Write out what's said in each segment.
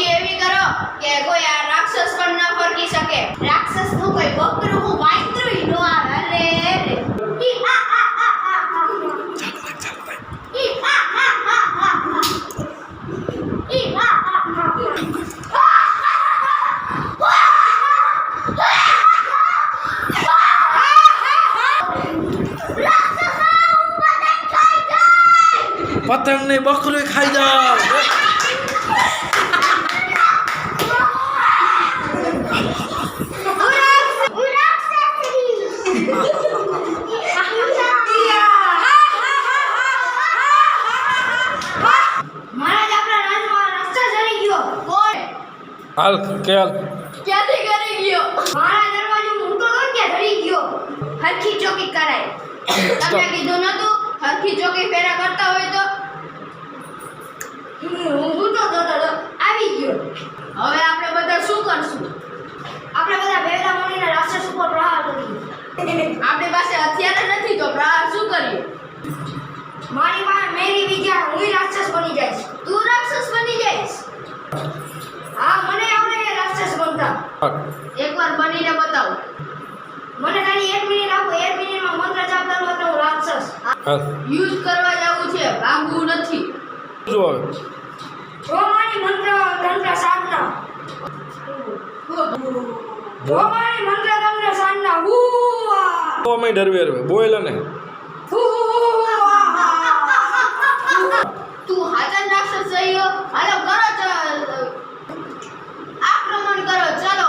ભક્તિ એવી કરો કે કોઈ આ રાક્ષસ પણ ન ફરકી શકે. રાક્ષસ નું કોઈ બકરું હું વાંદરું નો આવે. અરે રે ઈ આ આ આ આ ઈ આ આ આ ઈ આ પતંગ ને બકરું ખાઈ જાય. હાલ કેલ ક્યાંથી કરી ગયો? મારા દરવાજો મૂકો તો ક્યાં ધરી ગયો? હરખી ચોકી કરાય. તમને કીધું નતું હરખી ચોકી ફેરા કરતા હોય તો હું તો આવી ગયો. હવે આપણે બધા શું કરશું? આપણે બધા ભેગા મળીને રાક્ષસ ઉપર પ્રહાર કરીએ. આપણી પાસે હથિયાર નથી તો પ્રહાર શું કરીએ? મારી પાસે મેરી વિચાર, હું રાક્ષસ બની જઈશ. તું રાક્ષસ બની જઈશ? હા, મને આવડે રાક્ષસ બનતા. એકવાર બનીને બતાવો. મને ખાલી 1 મિનિટ આપો. 1 મિનિટમાં મંત્ર જાપ કરો એટલે હું રાક્ષસ. યુઝ કરવા જાવું છે, ભાગવું નથી. જો મારી મંત્ર તંત્ર સાધના. મારી મંત્ર તંત્ર સાધના. તો અમે ડરવે રવે બોલ ને તું હાજર રાક્ષસ જઈયો. હાલો કરો આક્રમણ કરો. ચલો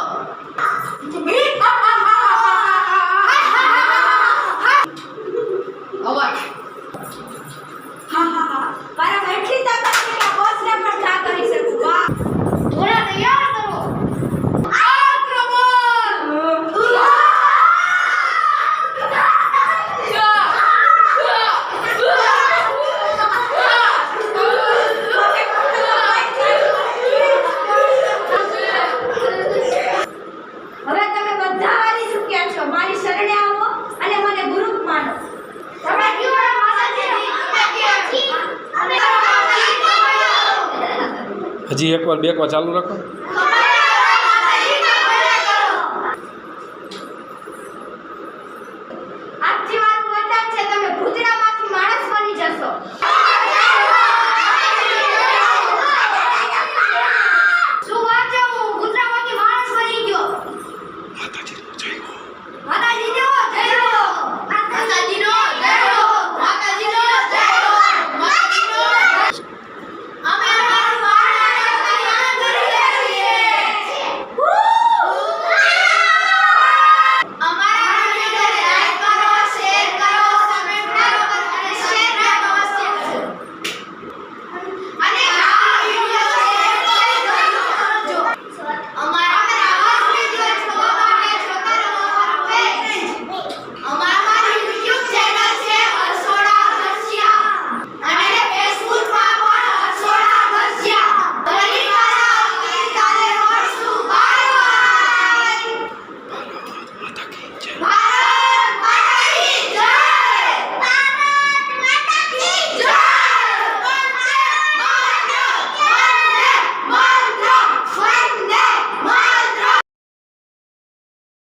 અવાજ મારા એટલી તાકાત છે કે બોસને પણ ઠા કરી શકું. વાહ, થોડા તૈયાર કરો. હવે તમે બધા હારી ચૂક્યા છો. મારી શરણે આવો અને મને ગુરુ માનો. તમે કેવા માતાજી? હજી એકવાર બે વાર ચાલુ રાખો.